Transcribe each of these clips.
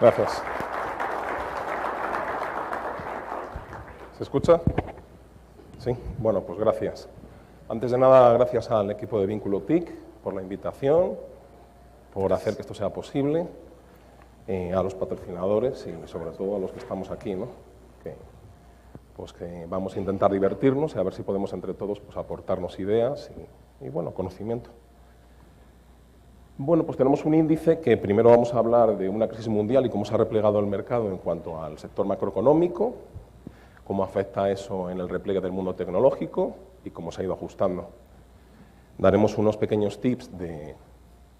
Gracias. ¿Se escucha? Sí. Bueno, pues gracias. Antes de nada, gracias al equipo de Vínculo TIC por la invitación, por hacer que esto sea posible, a los patrocinadores y sobre todo a los que estamos aquí, ¿no? Que vamos a intentar divertirnos y a ver si podemos entre todos pues, aportarnos ideas y bueno, conocimiento. Bueno, pues tenemos un índice que primero vamos a hablar de una crisis mundial y cómo se ha replegado el mercado en cuanto al sector macroeconómico, cómo afecta eso en el repliegue del mundo tecnológico y cómo se ha ido ajustando. Daremos unos pequeños tips de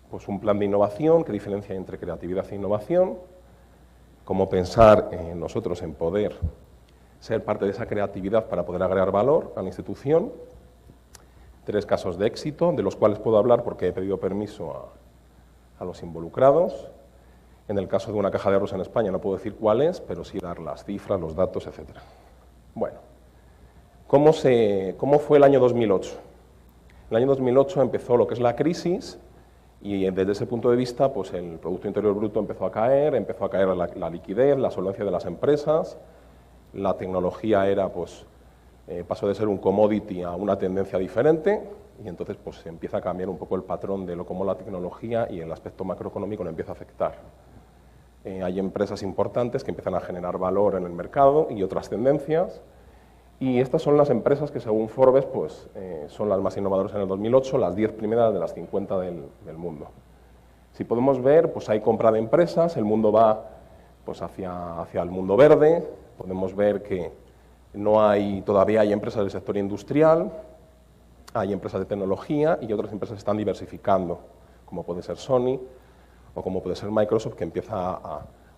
pues, un plan de innovación que diferencia entre creatividad e innovación, cómo pensar nosotros en poder ser parte de esa creatividad para poder agregar valor a la institución, 3 casos de éxito, de los cuales puedo hablar porque he pedido permiso a los involucrados. En el caso de una caja de ahorros en España no puedo decir cuál es, pero sí dar las cifras, los datos, etc. Bueno, ¿cómo fue el año 2008? El año 2008 empezó lo que es la crisis y desde ese punto de vista pues el Producto Interior Bruto empezó a caer la liquidez, la solvencia de las empresas, la tecnología pasó de ser un commodity a una tendencia diferente y entonces pues se empieza a cambiar un poco el patrón de cómo la tecnología y el aspecto macroeconómico nos empieza a afectar. Hay empresas importantes que empiezan a generar valor en el mercado y otras tendencias y estas son las empresas que según Forbes pues, son las más innovadoras en el 2008, las 10 primeras de las 50 del mundo. Si podemos ver, pues hay compra de empresas, el mundo va pues, hacia el mundo verde, podemos ver que todavía hay empresas del sector industrial, hay empresas de tecnología y otras empresas están diversificando, como puede ser Sony o como puede ser Microsoft, que empieza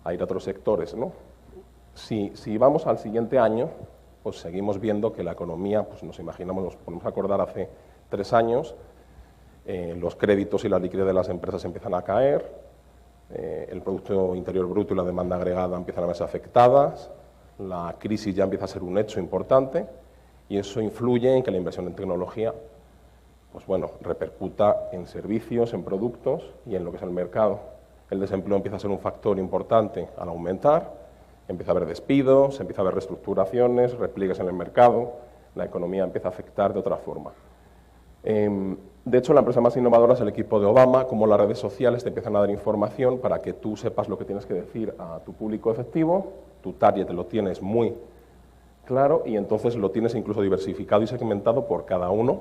a ir a otros sectores, ¿no? Si vamos al siguiente año, pues seguimos viendo que la economía, pues nos imaginamos, nos podemos acordar hace 3 años, los créditos y la liquidez de las empresas empiezan a caer, el Producto Interior Bruto y la demanda agregada empiezan a verse afectadas, la crisis ya empieza a ser un hecho importante y eso influye en que la inversión en tecnología pues bueno, repercuta en servicios, en productos y en lo que es el mercado. El desempleo empieza a ser un factor importante al aumentar, empieza a haber despidos, empieza a haber reestructuraciones, repliegues en el mercado, la economía empieza a afectar de otra forma. De hecho, la empresa más innovadora es el equipo de Obama, como las redes sociales te empiezan a dar información para que tú sepas lo que tienes que decir a tu público efectivo, tu target lo tienes muy claro y entonces lo tienes incluso diversificado y segmentado por cada uno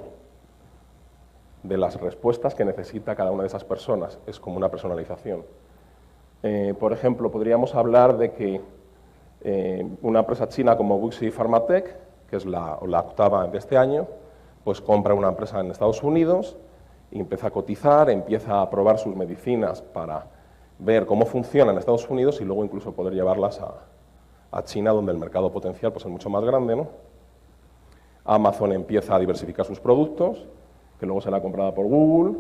de las respuestas que necesita cada una de esas personas. Es como una personalización. Por ejemplo, podríamos hablar de que una empresa china como WuXi Pharmatech, que es la octava de este año, pues compra una empresa en Estados Unidos y empieza a cotizar, empieza a probar sus medicinas para ver cómo funcionan en Estados Unidos y luego incluso poder llevarlas a China, donde el mercado potencial pues, es mucho más grande, ¿no? Amazon empieza a diversificar sus productos, que luego será comprada por Google,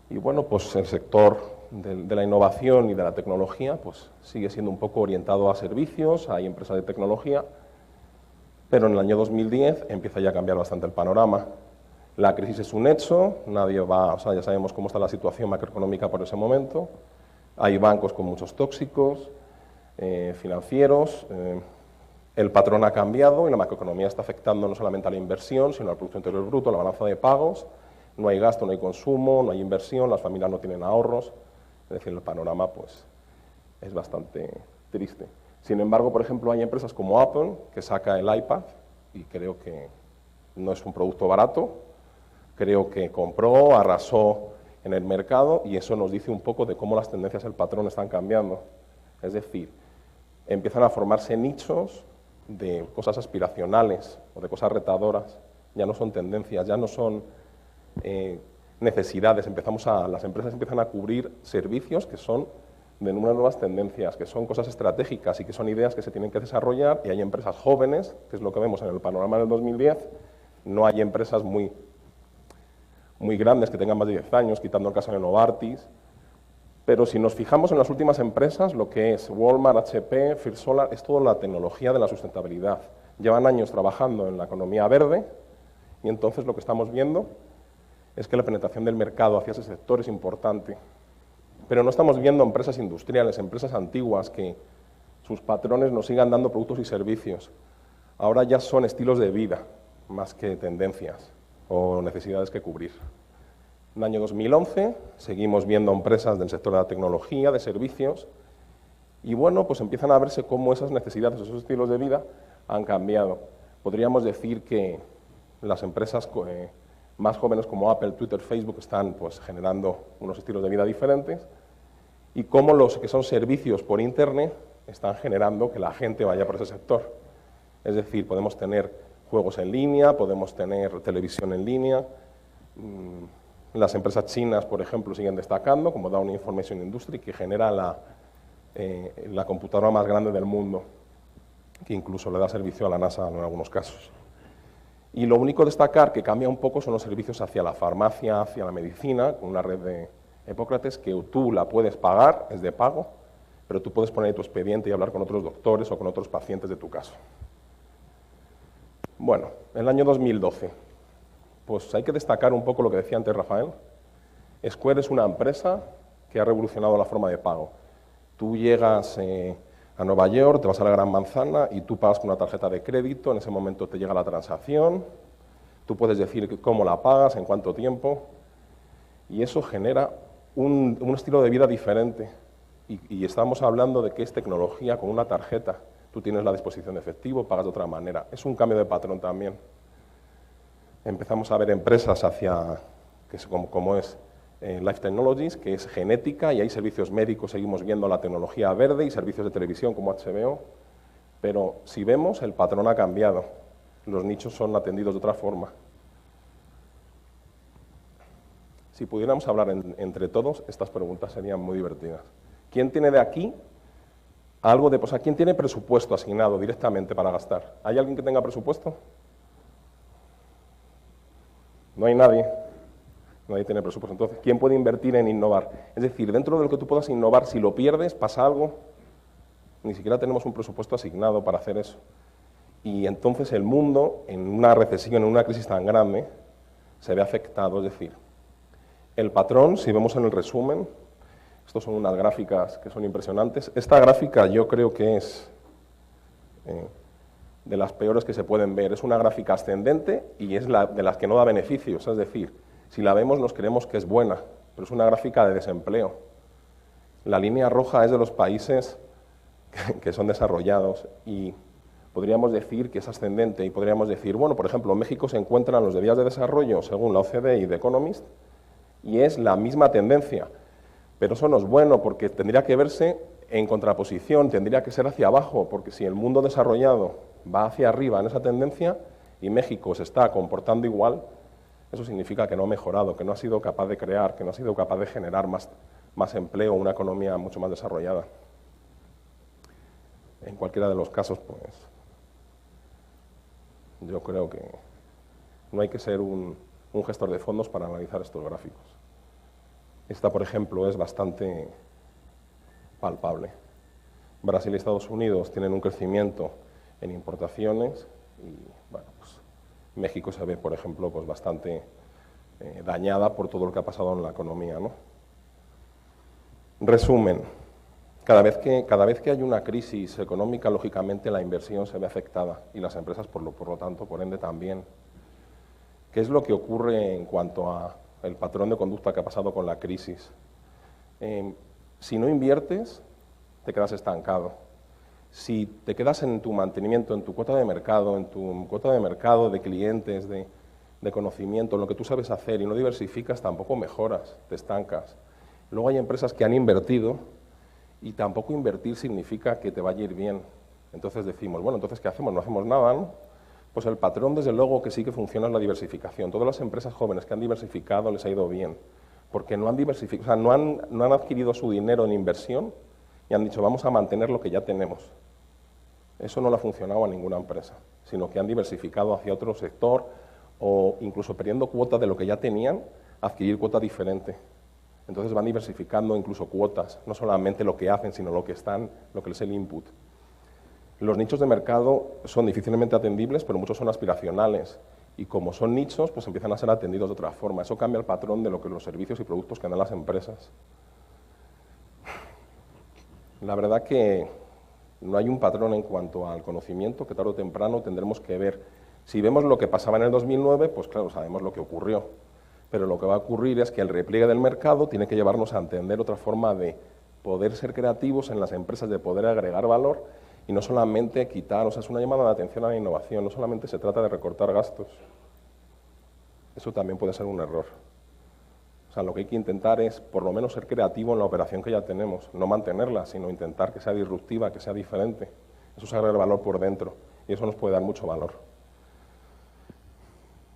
y bueno, pues el sector de la innovación y de la tecnología pues, sigue siendo un poco orientado a servicios, hay empresas de tecnología, pero en el año 2010 empieza ya a cambiar bastante el panorama. La crisis es un hecho, ya sabemos cómo está la situación macroeconómica por ese momento, hay bancos con muchos tóxicos, financieros, el patrón ha cambiado y la macroeconomía está afectando no solamente a la inversión, sino al Producto Interior Bruto, a la balanza de pagos, no hay gasto, no hay consumo, no hay inversión, las familias no tienen ahorros, es decir, el panorama pues, es bastante triste. Sin embargo, por ejemplo, hay empresas como Apple que saca el iPad y creo que no es un producto barato, creo que compró, arrasó en el mercado y eso nos dice un poco de cómo las tendencias del patrón están cambiando. Es decir, empiezan a formarse nichos de cosas aspiracionales o de cosas retadoras, ya no son tendencias, ya no son necesidades, las empresas empiezan a cubrir servicios que son de unas nuevas tendencias, que son cosas estratégicas y que son ideas que se tienen que desarrollar y hay empresas jóvenes, que es lo que vemos en el panorama del 2010, no hay empresas muy grandes que tengan más de 10 años, quitando el caso de Novartis, pero si nos fijamos en las últimas empresas, lo que es Walmart, HP, First Solar, es toda la tecnología de la sustentabilidad. Llevan años trabajando en la economía verde y entonces lo que estamos viendo es que la penetración del mercado hacia ese sector es importante. Pero no estamos viendo empresas industriales, empresas antiguas que sus patrones nos sigan dando productos y servicios. Ahora ya son estilos de vida, más que tendencias o necesidades que cubrir. En el año 2011 seguimos viendo empresas del sector de la tecnología, de servicios, y bueno, pues empiezan a verse cómo esas necesidades, esos estilos de vida han cambiado. Podríamos decir que las empresas más jóvenes como Apple, Twitter, Facebook están pues generando unos estilos de vida diferentes, y cómo los que son servicios por Internet están generando que la gente vaya por ese sector. Es decir, podemos tener juegos en línea, podemos tener televisión en línea. Las empresas chinas, por ejemplo, siguen destacando, como Dow Information Industry, que genera la computadora más grande del mundo, que incluso le da servicio a la NASA en algunos casos. Y lo único a destacar que cambia un poco son los servicios hacia la farmacia, hacia la medicina, con una red de Hipócrates que tú la puedes pagar, es de pago, pero tú puedes poner tu expediente y hablar con otros doctores o con otros pacientes de tu caso. Bueno, en el año 2012, pues hay que destacar un poco lo que decía antes Rafael. Square es una empresa que ha revolucionado la forma de pago. Tú llegas a Nueva York, te vas a la Gran Manzana y tú pagas con una tarjeta de crédito, en ese momento te llega la transacción, tú puedes decir cómo la pagas, en cuánto tiempo, y eso genera un estilo de vida diferente. Y estamos hablando de que es tecnología con una tarjeta. Tú tienes la disposición de efectivo, pagas de otra manera. Es un cambio de patrón también. Empezamos a ver empresas como es Life Technologies, que es genética, y hay servicios médicos, seguimos viendo la tecnología verde y servicios de televisión como HBO, pero si vemos, el patrón ha cambiado. Los nichos son atendidos de otra forma. Si pudiéramos hablar entre todos, estas preguntas serían muy divertidas. ¿Quién tiene de aquí algo de... O sea, ¿quién tiene presupuesto asignado directamente para gastar? ¿Hay alguien que tenga presupuesto? No hay nadie. Nadie tiene presupuesto. Entonces, ¿quién puede invertir en innovar? Es decir, dentro de lo que tú puedas innovar, si lo pierdes, pasa algo. Ni siquiera tenemos un presupuesto asignado para hacer eso. Y entonces el mundo, en una recesión, en una crisis tan grande, se ve afectado. Es decir, el patrón, si vemos en el resumen, estos son unas gráficas que son impresionantes. Esta gráfica yo creo que es de las peores que se pueden ver. Es una gráfica ascendente y es de las que no da beneficios. Es decir, si la vemos nos creemos que es buena, pero es una gráfica de desempleo. La línea roja es de los países que son desarrollados y podríamos decir que es ascendente y podríamos decir, bueno, por ejemplo, en México se encuentran los de vías de desarrollo según la OCDE y The Economist y es la misma tendencia, pero eso no es bueno porque tendría que verse en contraposición, tendría que ser hacia abajo, porque si el mundo desarrollado va hacia arriba en esa tendencia y México se está comportando igual, eso significa que no ha mejorado, que no ha sido capaz de crear, que no ha sido capaz de generar más empleo, una economía mucho más desarrollada. En cualquiera de los casos, pues, yo creo que no hay que ser un gestor de fondos para analizar estos gráficos. Esta, por ejemplo, es bastante palpable. Brasil y Estados Unidos tienen un crecimiento en importaciones y, bueno, pues, México se ve, por ejemplo, pues bastante dañada por todo lo que ha pasado en la economía, ¿no? Resumen, cada vez que hay una crisis económica, lógicamente la inversión se ve afectada y las empresas, por lo tanto, por ende también. ¿Qué es lo que ocurre en cuanto al patrón de conducta que ha pasado con la crisis? Si no inviertes, te quedas estancado. Si te quedas en tu mantenimiento, en tu cuota de mercado, de clientes, de conocimiento, en lo que tú sabes hacer y no diversificas, tampoco mejoras, te estancas. Luego hay empresas que han invertido y tampoco invertir significa que te vaya a ir bien. Entonces decimos, bueno, entonces ¿qué hacemos? No hacemos nada, ¿no? Pues el patrón, desde luego, que sí que funciona es la diversificación. Todas las empresas jóvenes que han diversificado les ha ido bien, porque no han diversificado, o sea, no han adquirido su dinero en inversión y han dicho, vamos a mantener lo que ya tenemos. Eso no le ha funcionado a ninguna empresa, sino que han diversificado hacia otro sector o incluso perdiendo cuotas de lo que ya tenían, adquirir cuota diferente. Entonces van diversificando incluso cuotas, no solamente lo que hacen, sino lo que es el input. Los nichos de mercado son difícilmente atendibles, pero muchos son aspiracionales. Y como son nichos, pues empiezan a ser atendidos de otra forma. Eso cambia el patrón de lo que los servicios y productos que dan las empresas. La verdad que no hay un patrón en cuanto al conocimiento que tarde o temprano tendremos que ver. Si vemos lo que pasaba en el 2009, pues claro, sabemos lo que ocurrió. Pero lo que va a ocurrir es que el repliegue del mercado tiene que llevarnos a entender otra forma de poder ser creativos en las empresas, de poder agregar valor y no solamente quitar, o sea, es una llamada de atención a la innovación, no solamente se trata de recortar gastos. Eso también puede ser un error. O sea, lo que hay que intentar es, por lo menos, ser creativo en la operación que ya tenemos, no mantenerla, sino intentar que sea disruptiva, que sea diferente. Eso es agregar valor por dentro y eso nos puede dar mucho valor.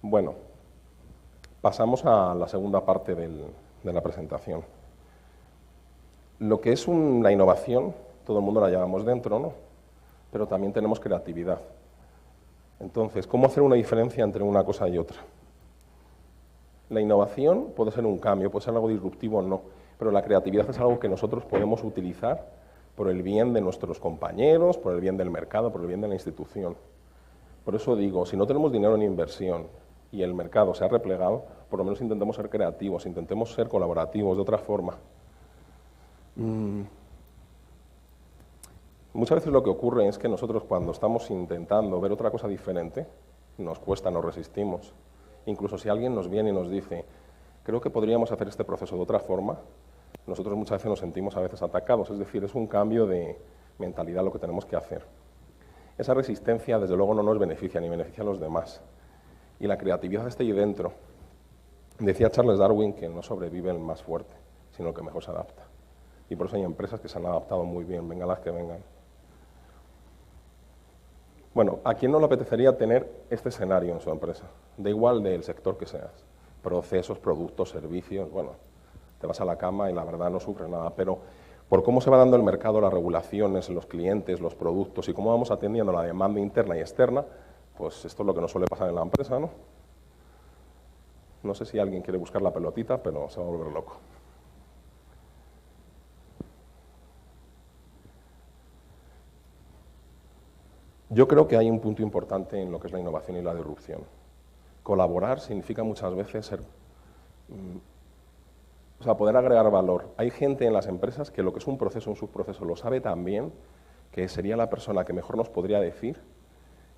Bueno, pasamos a la segunda parte de la presentación. Lo que es la innovación, todo el mundo la llevamos dentro, ¿no? Pero también tenemos creatividad. Entonces, ¿cómo hacer una diferencia entre una cosa y otra? La innovación puede ser un cambio, puede ser algo disruptivo o no, pero la creatividad es algo que nosotros podemos utilizar por el bien de nuestros compañeros, por el bien del mercado, por el bien de la institución. Por eso digo, si no tenemos dinero en inversión y el mercado se ha replegado, por lo menos intentemos ser creativos, intentemos ser colaborativos de otra forma. Muchas veces lo que ocurre es que nosotros cuando estamos intentando ver otra cosa diferente, nos cuesta, nos resistimos. Incluso si alguien nos viene y nos dice, creo que podríamos hacer este proceso de otra forma, nosotros muchas veces nos sentimos a veces atacados, es decir, es un cambio de mentalidad lo que tenemos que hacer. Esa resistencia, desde luego, no nos beneficia, ni beneficia a los demás. Y la creatividad está ahí dentro. Decía Charles Darwin que no sobrevive el más fuerte, sino el que mejor se adapta. Y por eso hay empresas que se han adaptado muy bien, vengan las que vengan. Bueno, ¿a quién no le apetecería tener este escenario en su empresa? Da igual del sector que seas. Procesos, productos, servicios, bueno, te vas a la cama y la verdad no sufres nada, pero por cómo se va dando el mercado, las regulaciones, los clientes, los productos y cómo vamos atendiendo la demanda interna y externa, pues esto es lo que nos suele pasar en la empresa, ¿no? No sé si alguien quiere buscar la pelotita, pero se va a volver loco. Yo creo que hay un punto importante en lo que es la innovación y la disrupción. Colaborar significa muchas veces poder agregar valor. Hay gente en las empresas que lo que es un proceso, un subproceso, lo sabe tan bien que sería la persona que mejor nos podría decir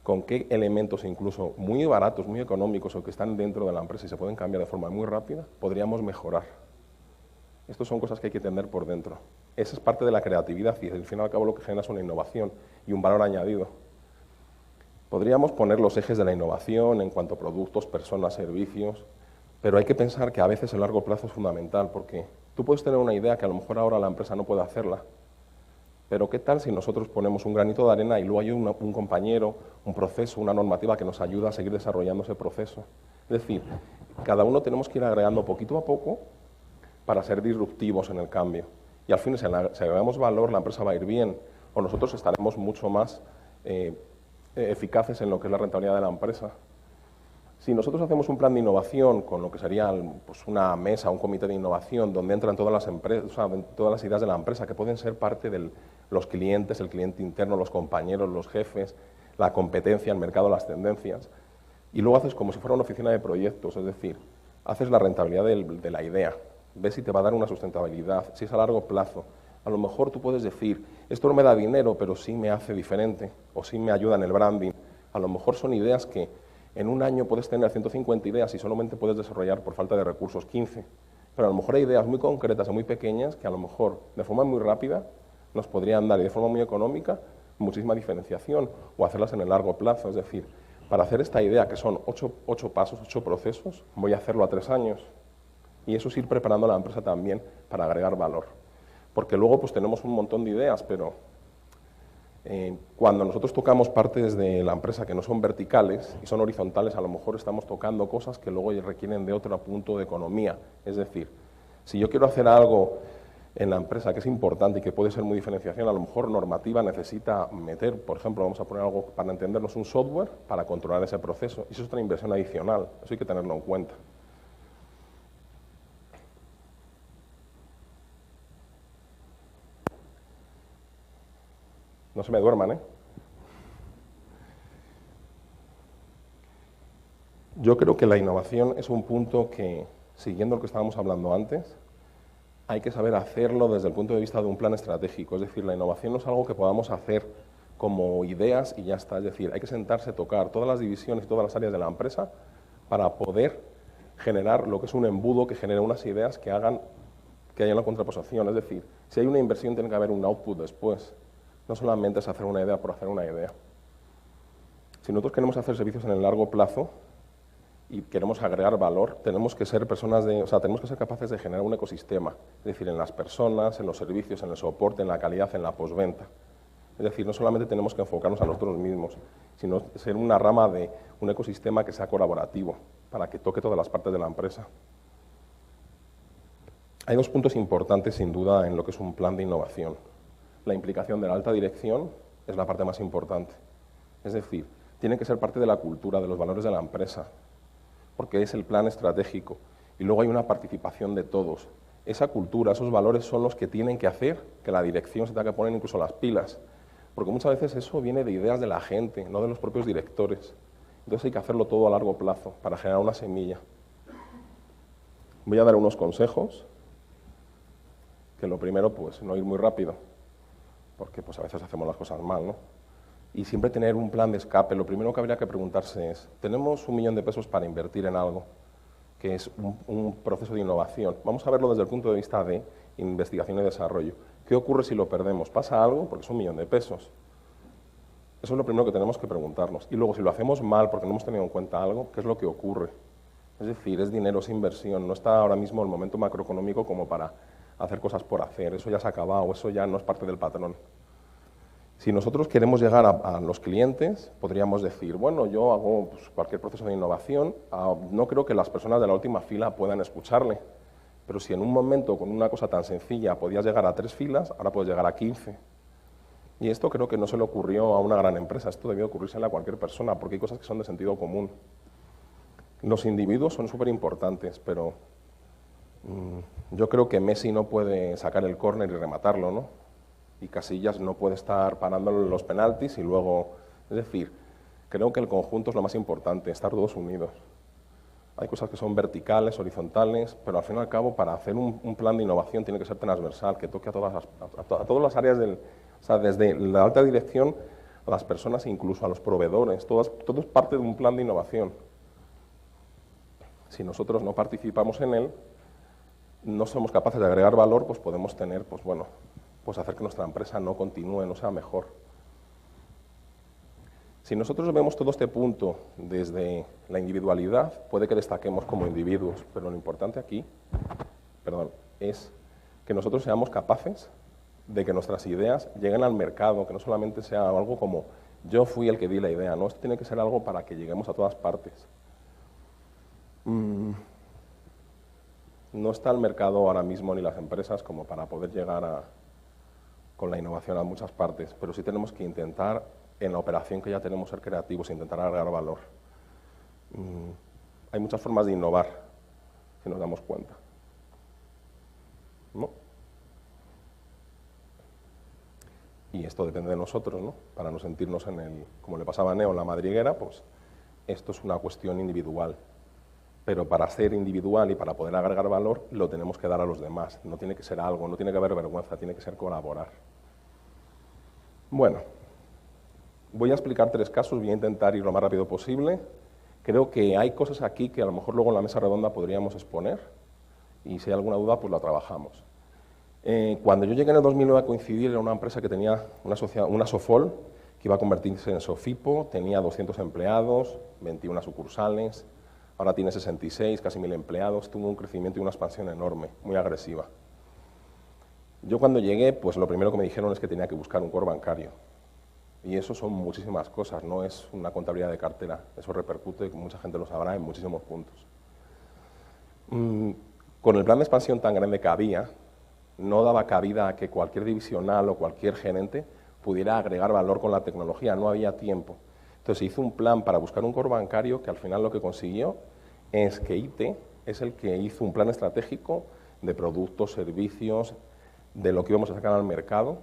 con qué elementos, incluso muy baratos, muy económicos o que están dentro de la empresa y se pueden cambiar de forma muy rápida, podríamos mejorar. Estas son cosas que hay que entender por dentro. Esa es parte de la creatividad y al fin y al cabo lo que genera es una innovación y un valor añadido. Podríamos poner los ejes de la innovación en cuanto a productos, personas, servicios, pero hay que pensar que a veces el largo plazo es fundamental porque tú puedes tener una idea que a lo mejor ahora la empresa no puede hacerla, pero ¿qué tal si nosotros ponemos un granito de arena y luego hay un compañero, un proceso, una normativa que nos ayuda a seguir desarrollando ese proceso? Es decir, cada uno tenemos que ir agregando poquito a poco para ser disruptivos en el cambio. Y al fin, si agregamos valor, la empresa va a ir bien, o nosotros estaremos mucho más eficaces en lo que es la rentabilidad de la empresa. Si nosotros hacemos un plan de innovación con lo que sería pues, una mesa, un comité de innovación, donde entran todas las empresas, o sea, todas las ideas de la empresa, que pueden ser parte de los clientes, el cliente interno, los compañeros, los jefes, la competencia, el mercado, las tendencias, y luego haces como si fuera una oficina de proyectos, es decir, haces la rentabilidad de la idea, ves si te va a dar una sustentabilidad, si es a largo plazo. A lo mejor tú puedes decir, esto no me da dinero, pero sí me hace diferente, o sí me ayuda en el branding. A lo mejor son ideas que en un año puedes tener 150 ideas y solamente puedes desarrollar por falta de recursos 15. Pero a lo mejor hay ideas muy concretas y muy pequeñas que a lo mejor de forma muy rápida nos podrían dar y de forma muy económica muchísima diferenciación o hacerlas en el largo plazo. Es decir, para hacer esta idea que son 8 pasos, 8 procesos, voy a hacerlo a 3 años. Y eso es ir preparando a la empresa también para agregar valor. Porque luego pues tenemos un montón de ideas, pero cuando nosotros tocamos partes de la empresa que no son verticales y son horizontales, a lo mejor estamos tocando cosas que luego requieren de otro punto de economía. Es decir, si yo quiero hacer algo en la empresa que es importante y que puede ser muy diferenciación, a lo mejor normativa necesita meter, por ejemplo, vamos a poner algo para entendernos, un software para controlar ese proceso. Y eso es otra inversión adicional, eso hay que tenerlo en cuenta. No se me duerman, ¿eh? Yo creo que la innovación es un punto que, siguiendo lo que estábamos hablando antes, hay que saber hacerlo desde el punto de vista de un plan estratégico. Es decir, la innovación no es algo que podamos hacer como ideas y ya está. Es decir, hay que sentarse, tocar todas las divisiones y todas las áreas de la empresa para poder generar lo que es un embudo que genere unas ideas que hagan que haya una contraposición. Es decir, si hay una inversión tiene que haber un output después. No solamente es hacer una idea por hacer una idea. Si nosotros queremos hacer servicios en el largo plazo y queremos agregar valor, tenemos que ser tenemos que ser capaces de generar un ecosistema, es decir, en las personas, en los servicios, en el soporte, en la calidad, en la postventa. Es decir, no solamente tenemos que enfocarnos a nosotros mismos, sino ser una rama de un ecosistema que sea colaborativo, para que toque todas las partes de la empresa. Hay dos puntos importantes, sin duda, en lo que es un plan de innovación. La implicación de la alta dirección es la parte más importante. Es decir, tiene que ser parte de la cultura, de los valores de la empresa, porque es el plan estratégico. Y luego hay una participación de todos. Esa cultura, esos valores son los que tienen que hacer que la dirección se tenga que poner incluso las pilas. Porque muchas veces eso viene de ideas de la gente, no de los propios directores. Entonces hay que hacerlo todo a largo plazo para generar una semilla. Voy a dar unos consejos, que lo primero, pues no ir muy rápido, porque pues a veces hacemos las cosas mal, ¿no? Y siempre tener un plan de escape. Lo primero que habría que preguntarse es, tenemos 1 millón de pesos para invertir en algo, que es un proceso de innovación. Vamos a verlo desde el punto de vista de investigación y desarrollo. ¿Qué ocurre si lo perdemos? ¿Pasa algo? Porque es 1 millón de pesos. Eso es lo primero que tenemos que preguntarnos. Y luego, si lo hacemos mal porque no hemos tenido en cuenta algo, ¿qué es lo que ocurre? Es decir, es dinero, es inversión. No está ahora mismo el momento macroeconómico como para hacer cosas por hacer. Eso ya se ha acabado, eso ya no es parte del patrón. Si nosotros queremos llegar a los clientes, podríamos decir, bueno, yo hago pues, cualquier proceso de innovación, no creo que las personas de la última fila puedan escucharle, pero si en un momento con una cosa tan sencilla podías llegar a 3 filas, ahora puedes llegar a 15. Y esto creo que no se le ocurrió a una gran empresa, esto debió ocurrírsele a cualquier persona, porque hay cosas que son de sentido común. Los individuos son súper importantes, pero yo creo que Messi no puede sacar el córner y rematarlo, ¿no? Y Casillas no puede estar parando los penaltis y luego... Es decir, creo que el conjunto es lo más importante, estar todos unidos. Hay cosas que son verticales, horizontales, pero al fin y al cabo, para hacer un plan de innovación tiene que ser transversal, que toque a todas las áreas del... O sea, desde la alta dirección a las personas e incluso a los proveedores. Todo es parte de un plan de innovación. Si nosotros no participamos en él, no somos capaces de agregar valor, pues podemos tener, pues bueno, pues hacer que nuestra empresa no continúe, no sea mejor. Si nosotros vemos todo este punto desde la individualidad, puede que destaquemos como individuos, pero lo importante aquí, es que nosotros seamos capaces de que nuestras ideas lleguen al mercado, que no solamente sea algo como yo fui el que di la idea, ¿no? Esto tiene que ser algo para que lleguemos a todas partes. No está el mercado ahora mismo ni las empresas como para poder llegar con la innovación a muchas partes, pero sí tenemos que intentar, en la operación que ya tenemos, ser creativos e intentar agregar valor. Hay muchas formas de innovar, si nos damos cuenta, ¿no? Y esto depende de nosotros, ¿no? Para no sentirnos como le pasaba a Neo en la madriguera, pues esto es una cuestión individual. Pero para ser individual y para poder agregar valor, lo tenemos que dar a los demás. No tiene que ser algo, no tiene que haber vergüenza, tiene que ser colaborar. Bueno, voy a explicar 3 casos, voy a intentar ir lo más rápido posible. Creo que hay cosas aquí que a lo mejor luego en la mesa redonda podríamos exponer y si hay alguna duda, pues la trabajamos. Cuando yo llegué en el 2009 a coincidir, era una empresa que tenía una Sofol, que iba a convertirse en Sofipo, tenía 200 empleados, 21 sucursales, ahora tiene 66, casi 1000 empleados, tuvo un crecimiento y una expansión enorme, muy agresiva. Yo cuando llegué, pues lo primero que me dijeron es que tenía que buscar un core bancario. Y eso son muchísimas cosas, no es una contabilidad de cartera, eso repercute, mucha gente lo sabrá, en muchísimos puntos. Con el plan de expansión tan grande que había, no daba cabida a que cualquier divisional o cualquier gerente pudiera agregar valor con la tecnología, no había tiempo. Entonces se hizo un plan para buscar un core bancario que al final lo que consiguió es que IT es el que hizo un plan estratégico de productos, servicios, de lo que íbamos a sacar al mercado,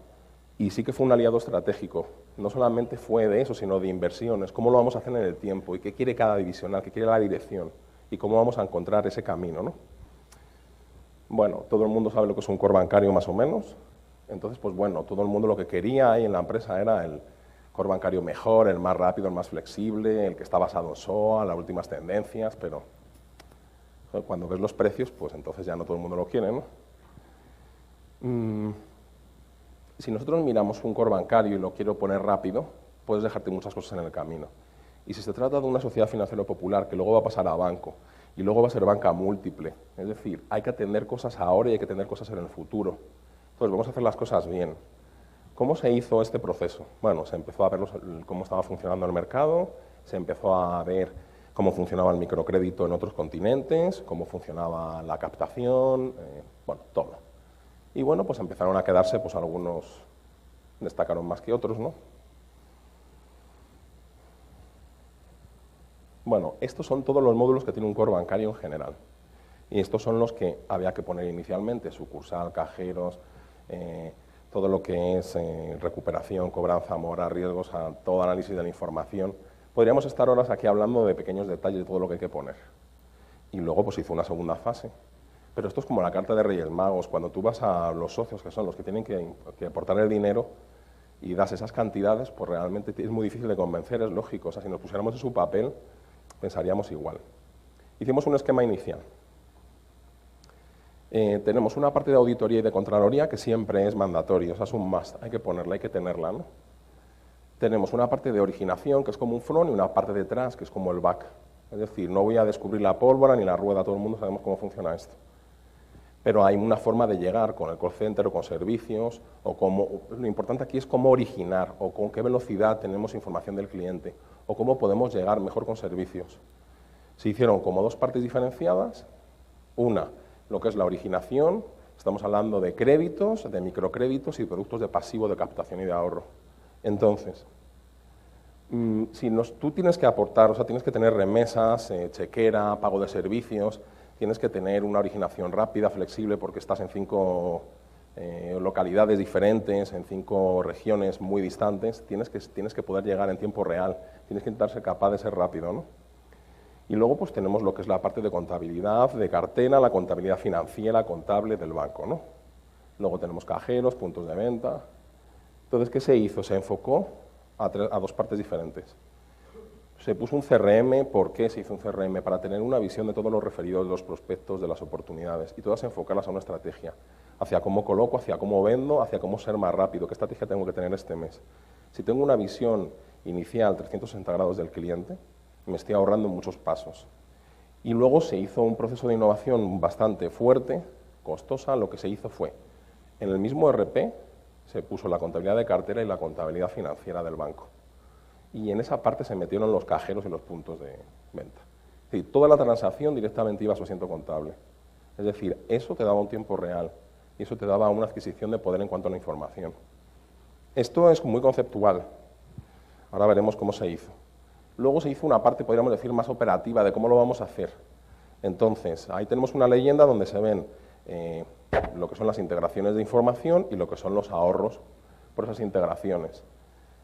y sí que fue un aliado estratégico. No solamente fue de eso, sino de inversiones, cómo lo vamos a hacer en el tiempo, y qué quiere cada divisional, qué quiere la dirección, y cómo vamos a encontrar ese camino, ¿no? Bueno, todo el mundo sabe lo que es un core bancario más o menos. Entonces, pues bueno, todo el mundo lo que quería ahí en la empresa era el core bancario mejor, el más rápido, el más flexible, el que está basado en SOA, las últimas tendencias, pero cuando ves los precios, pues entonces ya no todo el mundo lo quiere, ¿no? Si nosotros miramos un core bancario y lo quiero poner rápido, puedes dejarte muchas cosas en el camino. Y si se trata de una sociedad financiera popular que luego va a pasar a banco y luego va a ser banca múltiple, es decir, hay que atender cosas ahora y hay que atender cosas en el futuro. Entonces vamos a hacer las cosas bien. ¿Cómo se hizo este proceso? Bueno, se empezó a ver cómo estaba funcionando el mercado, se empezó a ver cómo funcionaba el microcrédito en otros continentes, cómo funcionaba la captación, bueno, todo. Y bueno, pues empezaron a quedarse, pues algunos destacaron más que otros, ¿no? Bueno, estos son todos los módulos que tiene un core bancario en general. Y estos son los que había que poner inicialmente, sucursal, cajeros, todo lo que es recuperación, cobranza, mora, riesgos, todo análisis de la información. Podríamos estar horas aquí hablando de pequeños detalles de todo lo que hay que poner. Y luego pues hizo una segunda fase. Pero esto es como la carta de Reyes Magos. Cuando tú vas a los socios, que son los que tienen que aportar el dinero, y das esas cantidades, pues realmente es muy difícil de convencer, es lógico. O sea, si nos pusiéramos en su papel, pensaríamos igual. Hicimos un esquema inicial. Tenemos una parte de auditoría y de contraloría que siempre es mandatorio, o sea, es un must, hay que ponerla, hay que tenerla, ¿no? Tenemos una parte de originación, que es como un front, y una parte detrás, que es como el back. Es decir, no voy a descubrir la pólvora ni la rueda, todo el mundo sabemos cómo funciona esto. Pero hay una forma de llegar con el call center o con servicios, o lo importante aquí es cómo originar, o con qué velocidad tenemos información del cliente, o cómo podemos llegar mejor con servicios. Se hicieron como dos partes diferenciadas, una, lo que es la originación, estamos hablando de créditos, de microcréditos y productos de pasivo de captación y de ahorro. Entonces, si tú tienes que aportar, o sea, tienes que tener remesas, chequera, pago de servicios, tienes que tener una originación rápida, flexible, porque estás en 5 localidades diferentes, en 5 regiones muy distantes, tienes que poder llegar en tiempo real, tienes que intentar ser capaz de ser rápido, ¿no? Y luego pues tenemos lo que es la parte de contabilidad, de cartera, la contabilidad financiera, contable del banco, ¿no? Luego tenemos cajeros, puntos de venta. Entonces, ¿qué se hizo? Se enfocó a dos partes diferentes. Se puso un CRM. ¿Por qué se hizo un CRM? Para tener una visión de todos los referidos, de los prospectos, de las oportunidades, y todas enfocarlas a una estrategia, hacia cómo coloco, hacia cómo vendo, hacia cómo ser más rápido, qué estrategia tengo que tener este mes. Si tengo una visión inicial 360 grados del cliente, me estoy ahorrando muchos pasos. Y luego se hizo un proceso de innovación bastante fuerte, costosa. Lo que se hizo fue, en el mismo ERP, se puso la contabilidad de cartera y la contabilidad financiera del banco. Y en esa parte se metieron los cajeros y los puntos de venta. Es decir, toda la transacción directamente iba a su asiento contable. Es decir, eso te daba un tiempo real y eso te daba una adquisición de poder en cuanto a la información. Esto es muy conceptual. Ahora veremos cómo se hizo. Luego se hizo una parte, podríamos decir, más operativa de cómo lo vamos a hacer. Entonces, ahí tenemos una leyenda donde se ven lo que son las integraciones de información y lo que son los ahorros por esas integraciones.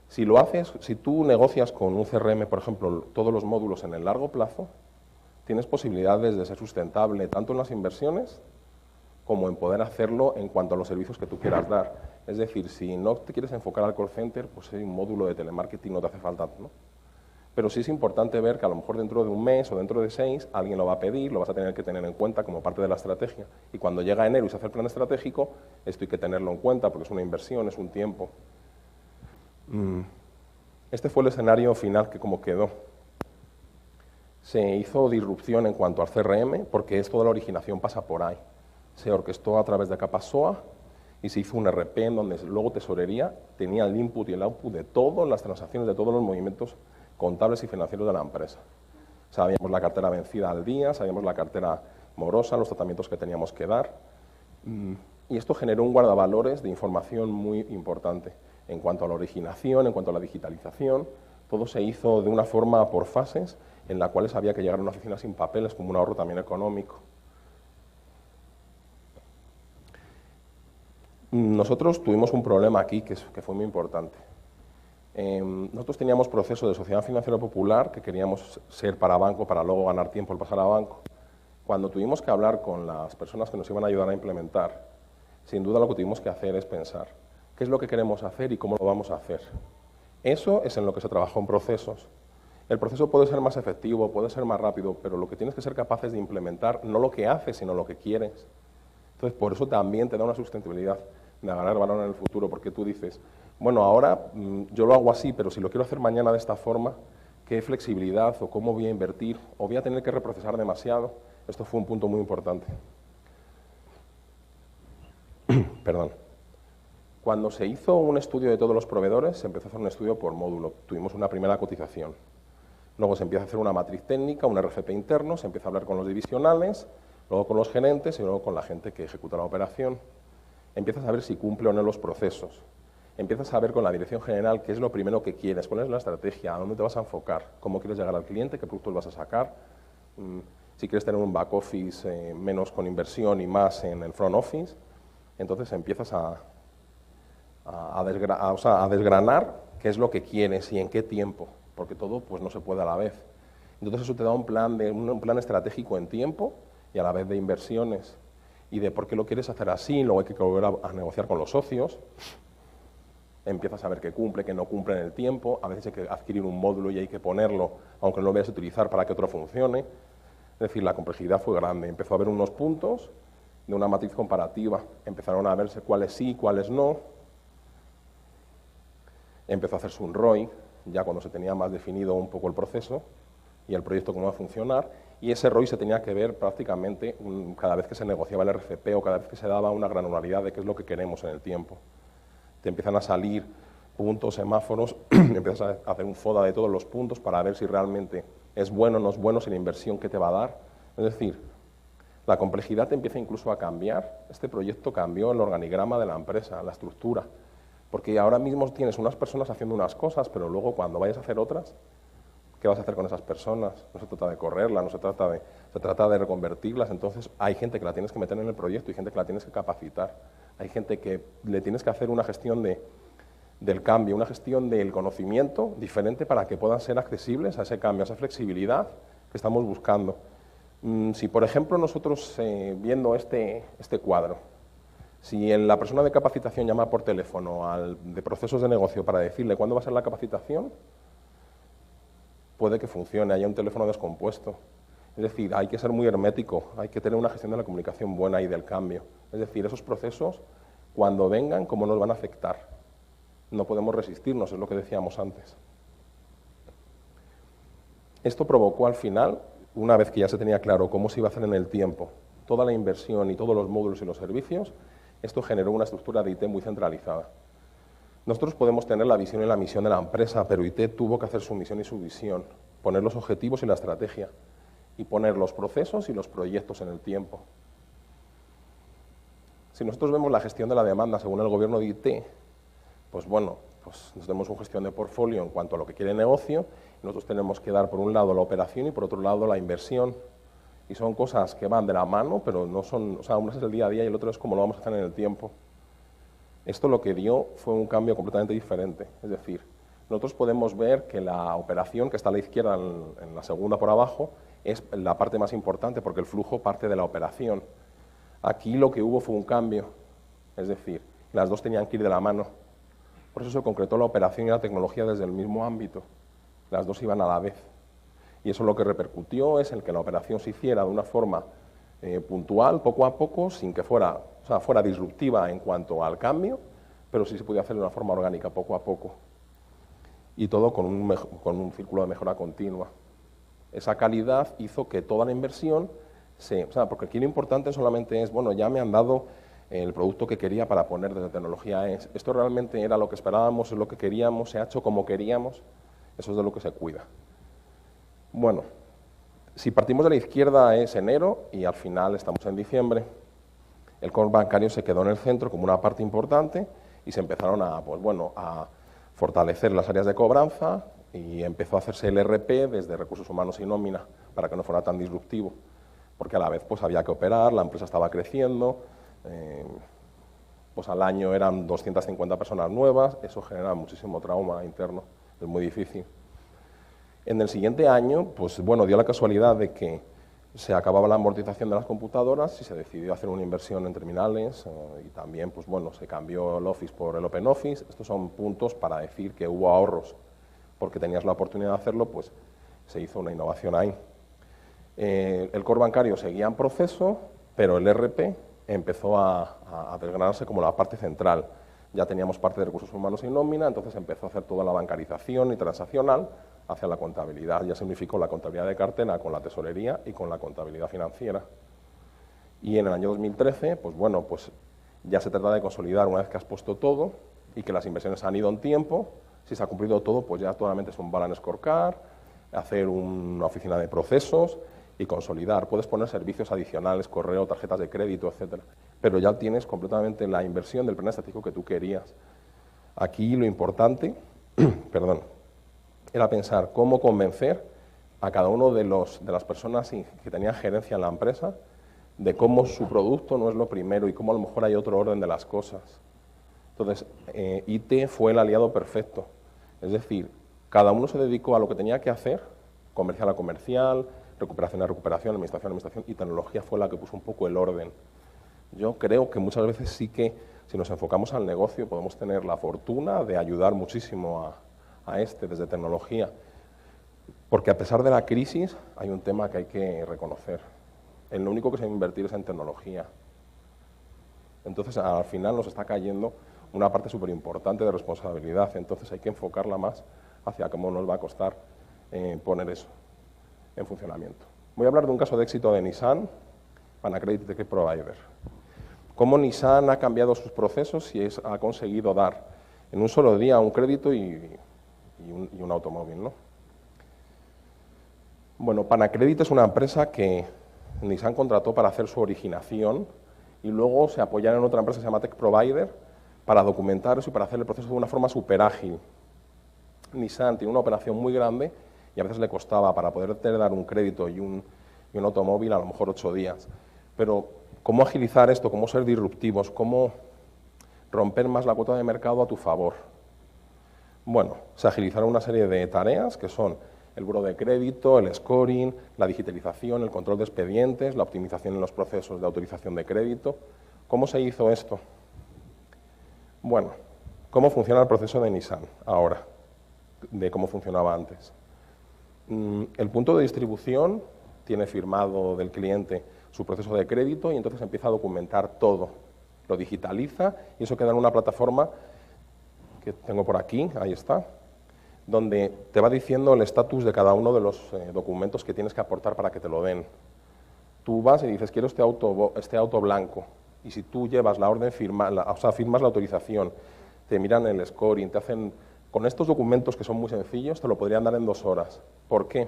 Si tú negocias con un CRM, por ejemplo, todos los módulos en el largo plazo, tienes posibilidades de ser sustentable tanto en las inversiones como en poder hacerlo en cuanto a los servicios que tú quieras dar. Es decir, si no te quieres enfocar al call center, pues hay un módulo de telemarketing, no te hace falta, ¿no? Pero sí es importante ver que a lo mejor dentro de un mes o dentro de 6 alguien lo va a pedir, lo vas a tener que tener en cuenta como parte de la estrategia. Y cuando llega enero y se hace el plan estratégico, esto hay que tenerlo en cuenta porque es una inversión, es un tiempo. Este fue el escenario final que como quedó. Se hizo disrupción en cuanto al CRM porque toda la originación pasa por ahí. Se orquestó a través de capas SOA y se hizo un RP en donde luego tesorería tenía el input y el output de todas las transacciones, de todos los movimientos contables y financieros de la empresa. Sabíamos la cartera vencida al día, sabíamos la cartera morosa, los tratamientos que teníamos que dar. Y esto generó un guardavalores de información muy importante en cuanto a la originación, en cuanto a la digitalización. Todo se hizo de una forma por fases, en la cual había que llegar a una oficina sin papeles, como un ahorro también económico. Nosotros tuvimos un problema aquí que fue muy importante. Nosotros teníamos proceso de sociedad financiera popular que queríamos ser para banco para luego ganar tiempo al pasar a banco. Cuando tuvimos que hablar con las personas que nos iban a ayudar a implementar, sin duda lo que tuvimos que hacer es pensar qué es lo que queremos hacer y cómo lo vamos a hacer. Eso es en lo que se trabajó en procesos. El proceso puede ser más efectivo, puede ser más rápido, pero lo que tienes que ser capaces de implementar, no lo que haces, sino lo que quieres. Entonces, por eso también te da una sustentabilidad de ganar valor en el futuro, porque tú dices, bueno, ahora yo lo hago así, pero si lo quiero hacer mañana de esta forma, ¿qué flexibilidad o cómo voy a invertir? ¿O voy a tener que reprocesar demasiado? Esto fue un punto muy importante. Perdón. Cuando se hizo un estudio de todos los proveedores, se empezó a hacer un estudio por módulo. Tuvimos una primera cotización. Luego se empieza a hacer una matriz técnica, un RFP interno, se empieza a hablar con los divisionales, luego con los gerentes y luego con la gente que ejecuta la operación. Empiezas a ver si cumple o no los procesos. Empiezas a ver con la dirección general qué es lo primero que quieres, cuál es la estrategia, a dónde te vas a enfocar, cómo quieres llegar al cliente, qué productos vas a sacar, si quieres tener un back office menos con inversión y más en el front office. Entonces empiezas a desgranar qué es lo que quieres y en qué tiempo, porque todo pues, no se puede a la vez. Entonces eso te da un plan estratégico en tiempo y a la vez de inversiones y de por qué lo quieres hacer así. Luego hay que volver a negociar con los socios. Empiezas a ver qué cumple, qué no cumple en el tiempo. A veces hay que adquirir un módulo y hay que ponerlo, aunque no lo vayas a utilizar, para que otro funcione. Es decir, la complejidad fue grande. Empezó a haber unos puntos de una matriz comparativa. Empezaron a verse cuáles sí, cuáles no. Empezó a hacerse un ROI, ya cuando se tenía más definido un poco el proceso y el proyecto cómo va a funcionar, y ese ROI se tenía que ver prácticamente cada vez que se negociaba el RFP o cada vez que se daba una granularidad de qué es lo que queremos en el tiempo. Te empiezan a salir puntos, semáforos, empiezas a hacer un FODA de todos los puntos para ver si realmente es bueno o no es bueno, si la inversión que te va a dar. Es decir, la complejidad te empieza incluso a cambiar. Este proyecto cambió el organigrama de la empresa, la estructura. Porque ahora mismo tienes unas personas haciendo unas cosas, pero luego cuando vayas a hacer otras, ¿qué vas a hacer con esas personas? No se trata de correrlas, se trata de reconvertirlas. Entonces hay gente que la tienes que meter en el proyecto y gente que la tienes que capacitar. Hay gente que le tienes que hacer una gestión del cambio, una gestión del conocimiento diferente para que puedan ser accesibles a ese cambio, a esa flexibilidad que estamos buscando. Si, por ejemplo, nosotros viendo este cuadro, si la persona de capacitación llama por teléfono de procesos de negocio para decirle cuándo va a ser la capacitación, puede que funcione, haya un teléfono descompuesto. Es decir, hay que ser muy hermético, hay que tener una gestión de la comunicación buena y del cambio. Es decir, esos procesos, cuando vengan, ¿cómo nos van a afectar? No podemos resistirnos, es lo que decíamos antes. Esto provocó al final, una vez que ya se tenía claro cómo se iba a hacer en el tiempo, toda la inversión y todos los módulos y los servicios, esto generó una estructura de IT muy centralizada. Nosotros podemos tener la visión y la misión de la empresa, pero IT tuvo que hacer su misión y su visión, poner los objetivos y la estrategia, y poner los procesos y los proyectos en el tiempo. Si nosotros vemos la gestión de la demanda según el gobierno de IT, pues bueno, pues nos tenemos una gestión de portfolio en cuanto a lo que quiere el negocio, y nosotros tenemos que dar por un lado la operación y por otro lado la inversión. Y son cosas que van de la mano, pero no son, o sea, uno es el día a día y el otro es cómo lo vamos a hacer en el tiempo. Esto lo que dio fue un cambio completamente diferente. Es decir, nosotros podemos ver que la operación, que está a la izquierda en la segunda por abajo, es la parte más importante porque el flujo parte de la operación. Aquí lo que hubo fue un cambio, es decir, las dos tenían que ir de la mano. Por eso se concretó la operación y la tecnología desde el mismo ámbito. Las dos iban a la vez. Y eso lo que repercutió es en que la operación se hiciera de una forma puntual, poco a poco, sin que fuera disruptiva en cuanto al cambio, pero sí se podía hacer de una forma orgánica, poco a poco. Y todo con un círculo de mejora continua. Esa calidad hizo que toda la inversión, porque aquí lo importante solamente es, bueno, ya me han dado el producto que quería para poner desde tecnología esto realmente era lo que esperábamos, es lo que queríamos, se ha hecho como queríamos, eso es de lo que se cuida. Bueno, si partimos de la izquierda es enero y al final estamos en diciembre, el core bancario se quedó en el centro como una parte importante y se empezaron a fortalecer las áreas de cobranza y empezó a hacerse el RP desde recursos humanos y nómina para que no fuera tan disruptivo, porque a la vez pues había que operar, la empresa estaba creciendo, pues al año eran 250 personas nuevas, eso genera muchísimo trauma interno, es muy difícil. En el siguiente año, pues bueno, dio la casualidad de que Se acababa la amortización de las computadoras y se decidió hacer una inversión en terminales y también, pues bueno, se cambió el Office por el OpenOffice. Estos son puntos para decir que hubo ahorros porque tenías la oportunidad de hacerlo, pues se hizo una innovación ahí. El core bancario seguía en proceso, pero el ERP empezó a desgranarse como la parte central. Ya teníamos parte de recursos humanos y nómina, entonces empezó a hacer toda la bancarización y transaccional hacia la contabilidad. Ya se unificó la contabilidad de cartera con la tesorería y con la contabilidad financiera. Y en el año 2013, pues bueno, pues ya se trata de consolidar una vez que has puesto todo y que las inversiones han ido en tiempo. Si se ha cumplido todo, pues ya actualmente es un balance scorecard, hacer una oficina de procesos y consolidar. Puedes poner servicios adicionales, correo, tarjetas de crédito, etcétera. Pero ya tienes completamente la inversión del plan estratégico que tú querías. Aquí lo importante, perdón, era pensar cómo convencer a cada uno de las personas que tenían gerencia en la empresa de cómo su producto no es lo primero y cómo a lo mejor hay otro orden de las cosas. Entonces, IT fue el aliado perfecto. Es decir, cada uno se dedicó a lo que tenía que hacer, comercial a comercial, recuperación a recuperación, administración a administración, y tecnología fue la que puso un poco el orden. Yo creo que muchas veces sí que, si nos enfocamos al negocio, podemos tener la fortuna de ayudar muchísimo a desde tecnología. Porque a pesar de la crisis, hay un tema que hay que reconocer. En lo único que se va a invertir es en tecnología. Entonces, al final nos está cayendo una parte súper importante de responsabilidad. Entonces, hay que enfocarla más hacia cómo nos va a costar poner eso en funcionamiento. Voy a hablar de un caso de éxito de Nissan, Pan-Accredited Provider. Cómo Nissan ha cambiado sus procesos y ha conseguido dar en un solo día un crédito y un automóvil, ¿no? Bueno, Pan-Accredited es una empresa que Nissan contrató para hacer su originación y luego se apoyaron en otra empresa que se llama Tech Provider para documentar eso y para hacer el proceso de una forma súper ágil. Nissan tiene una operación muy grande y a veces le costaba para poder dar un crédito y un automóvil a lo mejor 8 días. Pero cómo agilizar esto, cómo ser disruptivos, cómo romper más la cuota de mercado a tu favor. Bueno, se agilizaron una serie de tareas que son el buro de crédito, el scoring, la digitalización, el control de expedientes, la optimización en los procesos de autorización de crédito. ¿Cómo se hizo esto? Bueno, ¿cómo funciona el proceso de Nissan ahora? De cómo funcionaba antes. El punto de distribución tiene firmado del cliente su proceso de crédito y entonces empieza a documentar todo. Lo digitaliza y eso queda en una plataforma que tengo por aquí, ahí está, donde te va diciendo el estatus de cada uno de los documentos que tienes que aportar para que te lo den. Tú vas y dices, quiero este auto blanco, y si tú llevas la orden, firmas la autorización, te miran el scoring, te hacen... Con estos documentos que son muy sencillos, te lo podrían dar en 2 horas. ¿Por qué?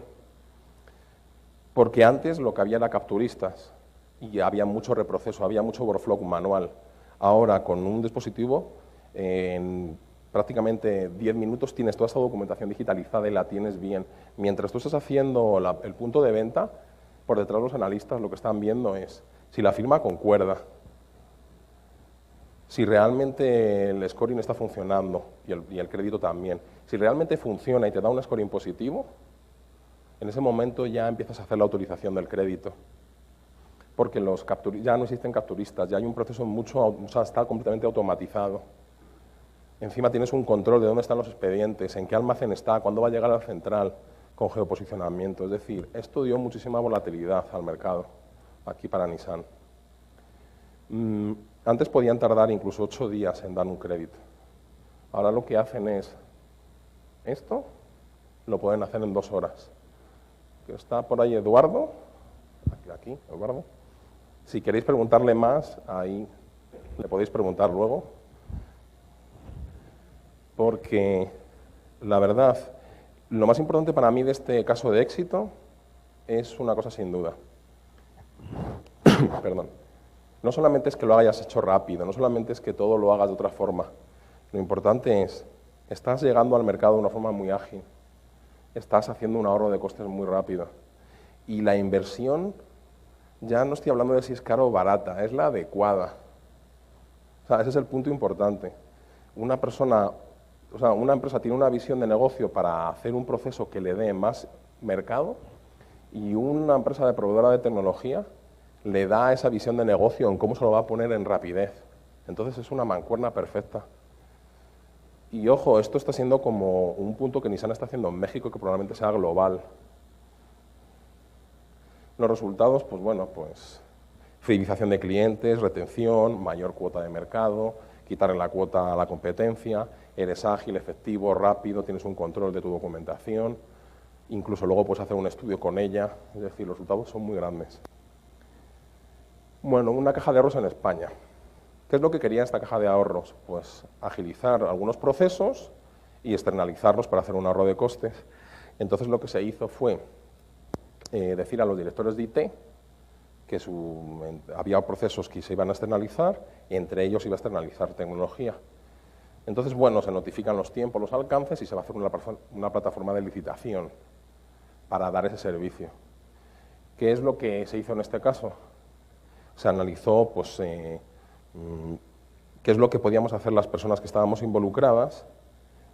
Porque antes lo que había era capturistas y había mucho reproceso, había mucho overflow manual. Ahora, con un dispositivo, en prácticamente 10 minutos tienes toda esta documentación digitalizada y la tienes bien. Mientras tú estás haciendo el punto de venta, por detrás los analistas lo que están viendo es si la firma concuerda, si realmente el scoring está funcionando y el crédito también. Si realmente funciona y te da un scoring positivo, en ese momento ya empiezas a hacer la autorización del crédito. Porque ya no existen capturistas, ya hay un proceso está completamente automatizado. Encima tienes un control de dónde están los expedientes, en qué almacén está, cuándo va a llegar al central, con geoposicionamiento. Es decir, esto dio muchísima volatilidad al mercado, aquí para Nissan. Antes podían tardar incluso 8 días en dar un crédito. Ahora lo que hacen es, esto lo pueden hacer en 2 horas. Está por ahí Eduardo, aquí, Eduardo. Si queréis preguntarle más, ahí le podéis preguntar luego. Porque, la verdad, lo más importante para mí de este caso de éxito es una cosa sin duda. Perdón. No solamente es que lo hayas hecho rápido, no solamente es que todo lo hagas de otra forma. Lo importante es, estás llegando al mercado de una forma muy ágil. Estás haciendo un ahorro de costes muy rápido. Y la inversión, ya no estoy hablando de si es cara o barata, es la adecuada. O sea, ese es el punto importante. Una empresa tiene una visión de negocio para hacer un proceso que le dé más mercado y una empresa de proveedora de tecnología le da esa visión de negocio en cómo se lo va a poner en rapidez. Entonces es una mancuerna perfecta. Y ojo, esto está siendo como un punto que Nissan está haciendo en México que probablemente sea global. Los resultados, pues bueno, pues fidelización de clientes, retención, mayor cuota de mercado, quitarle la cuota a la competencia, eres ágil, efectivo, rápido, tienes un control de tu documentación, incluso luego puedes hacer un estudio con ella, es decir, los resultados son muy grandes. Bueno, una caja de ahorros en España. ¿Qué es lo que quería esta caja de ahorros? Pues agilizar algunos procesos y externalizarlos para hacer un ahorro de costes. Entonces lo que se hizo fue decir a los directores de IT que había procesos que se iban a externalizar y entre ellos iba a externalizar tecnología. Entonces, bueno, se notifican los tiempos, los alcances y se va a hacer una plataforma de licitación para dar ese servicio. ¿Qué es lo que se hizo en este caso? Se analizó pues, qué es lo que podíamos hacer las personas que estábamos involucradas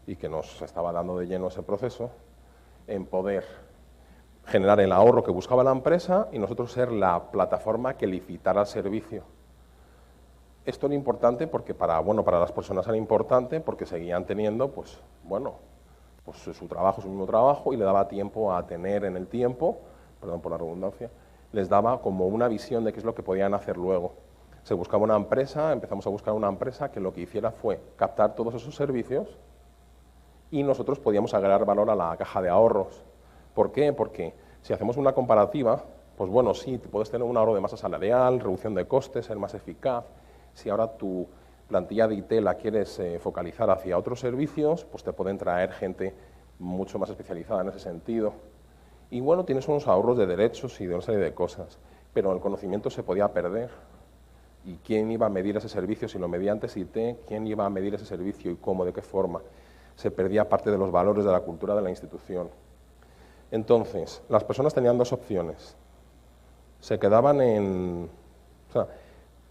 y que nos estaba dando de lleno ese proceso en poder generar el ahorro que buscaba la empresa y nosotros ser la plataforma que licitara el servicio. Esto era importante porque para las personas era importante porque seguían teniendo pues su trabajo, su mismo trabajo y le daba tiempo a tener en el tiempo, perdón por la redundancia, les daba como una visión de qué es lo que podían hacer luego. Se buscaba una empresa, empezamos a buscar una empresa que lo que hiciera fue captar todos esos servicios y nosotros podíamos agregar valor a la caja de ahorros. ¿Por qué? Porque si hacemos una comparativa, pues bueno, sí, puedes tener un ahorro de masa salarial, reducción de costes, ser más eficaz. Si ahora tu plantilla de IT la quieres focalizar hacia otros servicios, pues te pueden traer gente mucho más especializada en ese sentido. Y bueno, tienes unos ahorros de derechos y de una serie de cosas, pero el conocimiento se podía perder. ¿Y quién iba a medir ese servicio? Si lo medía antes IT, ¿quién iba a medir ese servicio y cómo, de qué forma? Se perdía parte de los valores de la cultura de la institución. Entonces, las personas tenían dos opciones. Se quedaban o sea,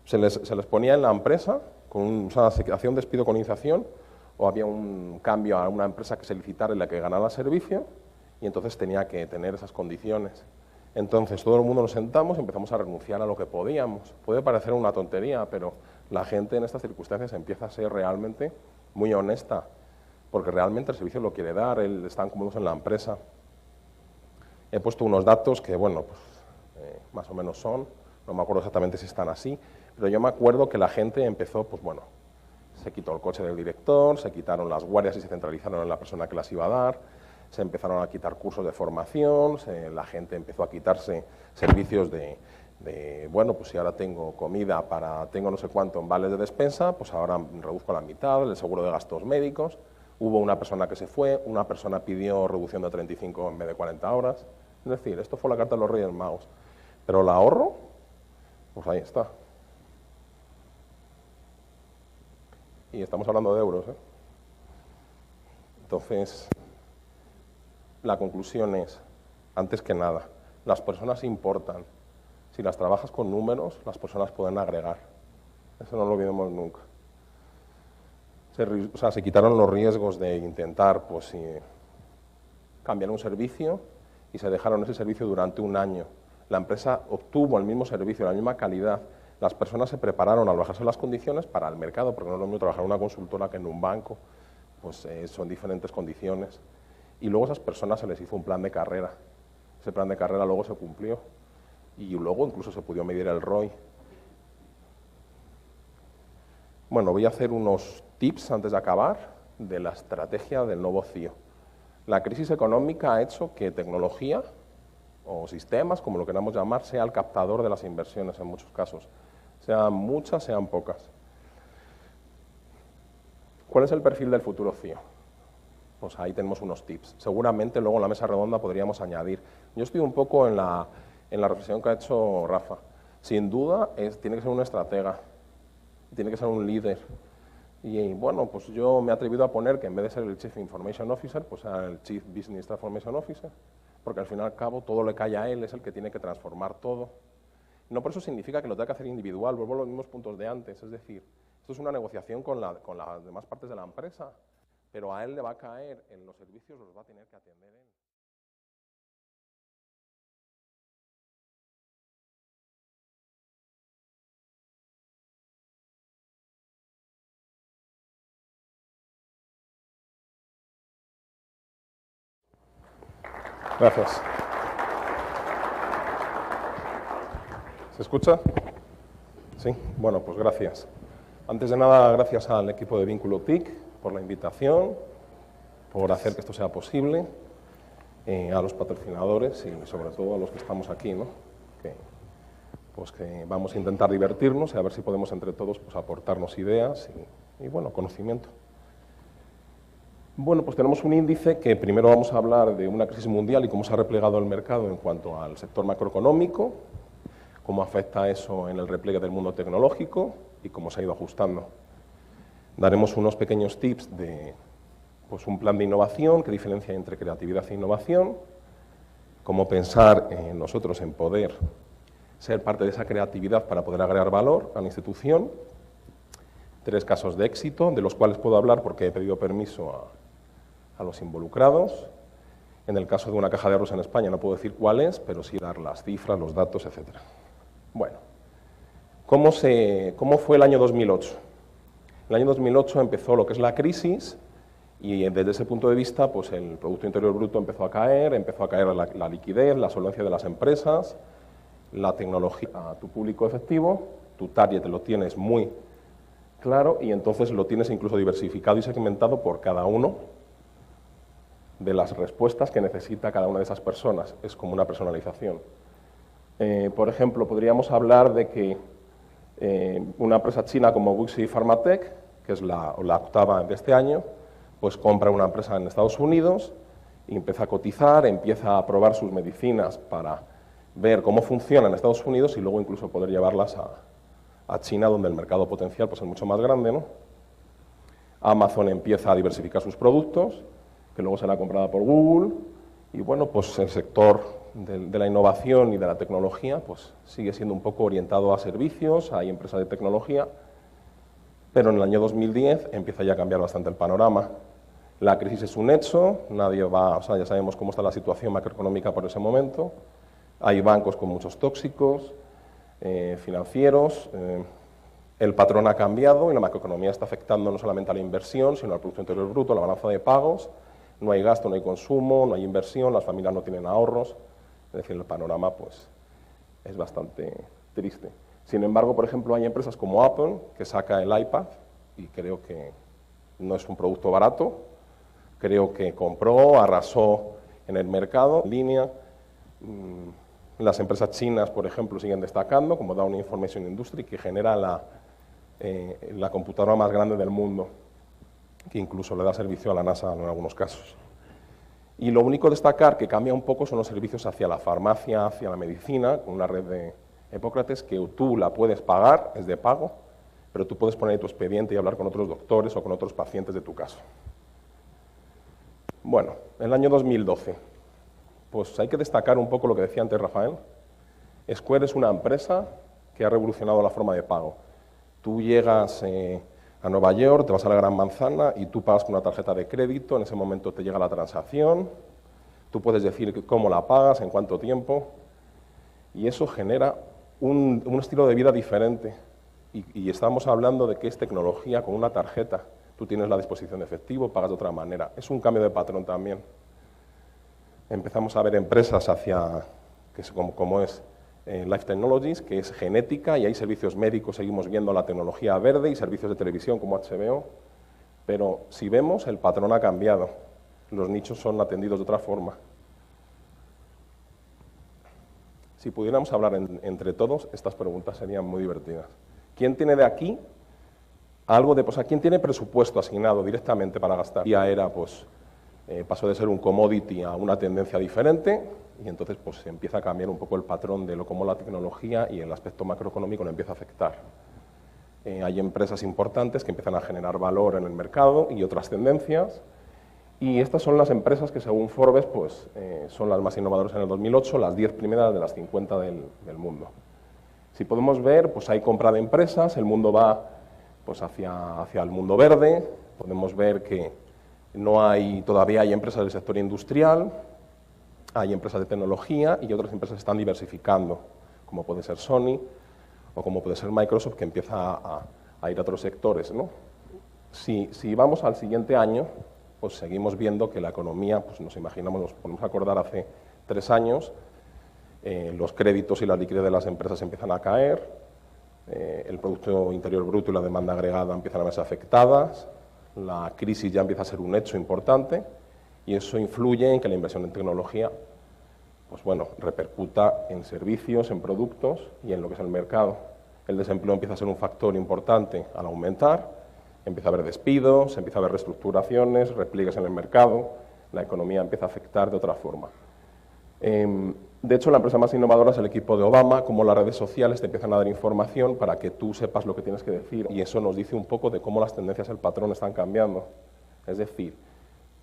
se les ponía en la empresa, se hacía un despido con iniciación, o había un cambio a una empresa que se licitara en la que ganara el servicio, y entonces tenía que tener esas condiciones. Entonces, todo el mundo nos sentamos y empezamos a renunciar a lo que podíamos. Puede parecer una tontería, pero la gente en estas circunstancias empieza a ser realmente muy honesta, porque realmente el servicio lo quiere dar, están cómodos en la empresa. He puesto unos datos que, bueno, pues más o menos son, no me acuerdo exactamente si están así, pero yo me acuerdo que la gente empezó, pues bueno, se quitó el coche del director, se quitaron las guardias y se centralizaron en la persona que las iba a dar, se empezaron a quitar cursos de formación, la gente empezó a quitarse servicios bueno, pues si ahora tengo comida tengo no sé cuánto en vales de despensa, pues ahora reduzco la mitad, el seguro de gastos médicos. Hubo una persona que se fue, una persona pidió reducción de 35 en vez de 40 horas. Es decir, esto fue la carta de los Reyes Magos. Pero el ahorro, pues ahí está. Y estamos hablando de euros, ¿eh? Entonces, la conclusión es, antes que nada, las personas importan. Si las trabajas con números, las personas pueden agregar. Eso no lo olvidemos nunca. Se quitaron los riesgos de intentar pues, cambiar un servicio y se dejaron ese servicio durante un año. La empresa obtuvo el mismo servicio, la misma calidad. Las personas se prepararon al bajarse las condiciones para el mercado, porque no es lo mismo trabajar en una consultora que en un banco, pues son diferentes condiciones. Y luego a esas personas se les hizo un plan de carrera. Ese plan de carrera luego se cumplió y luego incluso se pudo medir el ROI. Bueno, voy a hacer unos tips antes de acabar de la estrategia del nuevo CIO. La crisis económica ha hecho que tecnología o sistemas, como lo queramos llamar, sea el captador de las inversiones en muchos casos. Sean muchas, sean pocas. ¿Cuál es el perfil del futuro CIO? Pues ahí tenemos unos tips. Seguramente luego en la mesa redonda podríamos añadir. Yo estoy un poco en la reflexión que ha hecho Rafa. Sin duda, tiene que ser un estratega, tiene que ser un líder. Y bueno, pues yo me he atrevido a poner que en vez de ser el Chief Information Officer, pues sea el Chief Business Transformation Officer, porque al fin y al cabo todo le cae a él, es el que tiene que transformar todo. No por eso significa que lo tenga que hacer individual, vuelvo a los mismos puntos de antes, es decir, esto es una negociación con las demás partes de la empresa, pero a él le va a caer en los servicios, los va a tener que atender él. Gracias. ¿Se escucha? Sí. Bueno, pues gracias. Antes de nada, gracias al equipo de Vínculo TIC por la invitación, por hacer que esto sea posible, a los patrocinadores y sobre todo a los que estamos aquí, ¿no? Que vamos a intentar divertirnos y a ver si podemos entre todos pues, aportarnos ideas y bueno, conocimiento. Bueno, pues tenemos un índice que primero vamos a hablar de una crisis mundial y cómo se ha replegado el mercado en cuanto al sector macroeconómico, cómo afecta eso en el repliegue del mundo tecnológico y cómo se ha ido ajustando. Daremos unos pequeños tips de pues, un plan de innovación que diferencia entre creatividad e innovación, cómo pensar nosotros en poder ser parte de esa creatividad para poder agregar valor a la institución, 3 casos de éxito, de los cuales puedo hablar porque he pedido permiso a los involucrados. En el caso de una caja de ahorros en España no puedo decir cuál es, pero sí dar las cifras, los datos, etc. Bueno, ¿cómo fue el año 2008? El año 2008 empezó lo que es la crisis y desde ese punto de vista pues el Producto Interior Bruto empezó a caer la liquidez, la solvencia de las empresas, la tecnología a tu público efectivo, tu target lo tienes muy claro y entonces lo tienes incluso diversificado y segmentado por cada uno de las respuestas que necesita cada una de esas personas. Es como una personalización. Por ejemplo, podríamos hablar de que una empresa china como WuXi Pharmatech, que es la octava de este año, pues compra una empresa en Estados Unidos y empieza a cotizar, empieza a probar sus medicinas para ver cómo funcionan en Estados Unidos y luego incluso poder llevarlas a China, donde el mercado potencial pues, es mucho más grande, ¿no? Amazon empieza a diversificar sus productos, que luego será comprada por Google, y bueno, pues el sector de la innovación y de la tecnología pues sigue siendo un poco orientado a servicios, hay empresas de tecnología, pero en el año 2010 empieza ya a cambiar bastante el panorama. La crisis es un hecho, ya sabemos cómo está la situación macroeconómica por ese momento, hay bancos con muchos tóxicos, financieros, el patrón ha cambiado y la macroeconomía está afectando no solamente a la inversión, sino al Producto Interior Bruto, a la balanza de pagos. No hay gasto, no hay consumo, no hay inversión, las familias no tienen ahorros, es decir, el panorama pues, es bastante triste. Sin embargo, por ejemplo, hay empresas como Apple, que saca el iPad, y creo que no es un producto barato, creo que compró, arrasó en el mercado, en línea. Las empresas chinas, por ejemplo, siguen destacando, como Dow Information Industry, que genera la computadora más grande del mundo, que incluso le da servicio a la NASA en algunos casos. Y lo único a destacar que cambia un poco son los servicios hacia la farmacia, hacia la medicina, con una red de Hipócrates que tú la puedes pagar, es de pago, pero tú puedes poner tu expediente y hablar con otros doctores o con otros pacientes de tu caso. Bueno, el año 2012, pues hay que destacar un poco lo que decía antes Rafael. Square es una empresa que ha revolucionado la forma de pago. Tú llegas a Nueva York, te vas a la Gran Manzana y tú pagas con una tarjeta de crédito, en ese momento te llega la transacción, tú puedes decir cómo la pagas, en cuánto tiempo, y eso genera un estilo de vida diferente. Y estamos hablando de que es tecnología con una tarjeta. Tú tienes la disposición de efectivo, pagas de otra manera. Es un cambio de patrón también. Empezamos a ver empresas como es Life Technologies, que es genética, y hay servicios médicos, seguimos viendo la tecnología verde y servicios de televisión como HBO, pero si vemos, el patrón ha cambiado, los nichos son atendidos de otra forma. Si pudiéramos hablar entre todos, estas preguntas serían muy divertidas. ¿Quién tiene de aquí algo de, quién tiene presupuesto asignado directamente para gastar? Ya era, pasó de ser un commodity a una tendencia diferente, y entonces se empieza a cambiar un poco el patrón de cómo la tecnología y el aspecto macroeconómico lo empieza a afectar. Hay empresas importantes que empiezan a generar valor en el mercado y otras tendencias, y estas son las empresas que según Forbes son las más innovadoras en el 2008, las 10 primeras de las 50 del mundo. Si podemos ver, hay compra de empresas, el mundo va hacia el mundo verde, podemos ver que todavía hay empresas del sector industrial, hay empresas de tecnología y otras empresas se están diversificando, como puede ser Sony o como puede ser Microsoft, que empieza a ir a otros sectores, ¿no? Si vamos al siguiente año, seguimos viendo que la economía, nos imaginamos, nos podemos acordar hace 3 años, los créditos y la liquidez de las empresas empiezan a caer, el Producto Interior Bruto y la demanda agregada empiezan a verse afectadas, la crisis ya empieza a ser un hecho importante y eso influye en que la inversión en tecnología pues bueno, repercuta en servicios, en productos y en lo que es el mercado. El desempleo empieza a ser un factor importante al aumentar, empieza a haber despidos, empieza a haber reestructuraciones, repliegues en el mercado, la economía empieza a afectar de otra forma. De hecho, la empresa más innovadora es el equipo de Obama, como las redes sociales te empiezan a dar información para que tú sepas lo que tienes que decir, y eso nos dice un poco de cómo las tendencias, el patrón están cambiando. Es decir,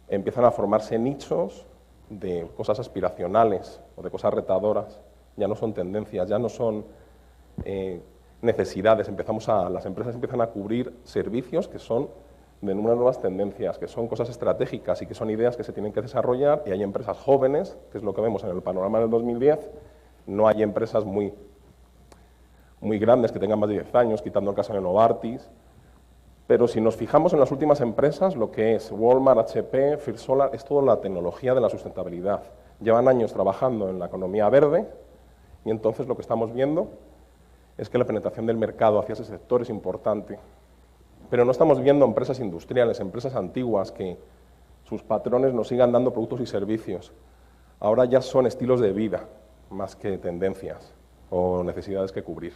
empiezan a formarse nichos de cosas aspiracionales o de cosas retadoras, ya no son tendencias, ya no son necesidades, las empresas empiezan a cubrir servicios que son de unas nuevas tendencias, que son cosas estratégicas y que son ideas que se tienen que desarrollar, y hay empresas jóvenes, que es lo que vemos en el panorama del 2010, no hay empresas muy grandes que tengan más de 10 años, quitando el caso de Novartis, pero si nos fijamos en las últimas empresas, lo que es Walmart, HP, First Solar, es toda la tecnología de la sustentabilidad. Llevan años trabajando en la economía verde y entonces lo que estamos viendo es que la penetración del mercado hacia ese sector es importante. Pero no estamos viendo empresas industriales, empresas antiguas que sus patrones nos sigan dando productos y servicios. Ahora ya son estilos de vida más que tendencias o necesidades que cubrir.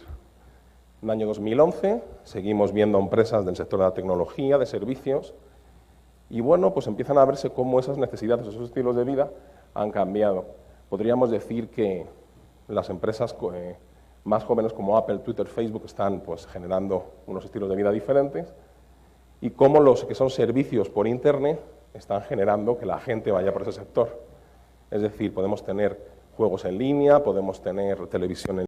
En el año 2011 seguimos viendo empresas del sector de la tecnología, de servicios, y bueno, pues empiezan a verse cómo esas necesidades, esos estilos de vida han cambiado. Podríamos decir que las empresas más jóvenes como Apple, Twitter, Facebook están pues generando unos estilos de vida diferentes, y cómo los que son servicios por Internet están generando que la gente vaya por ese sector. Es decir, podemos tener juegos en línea, podemos tener televisión en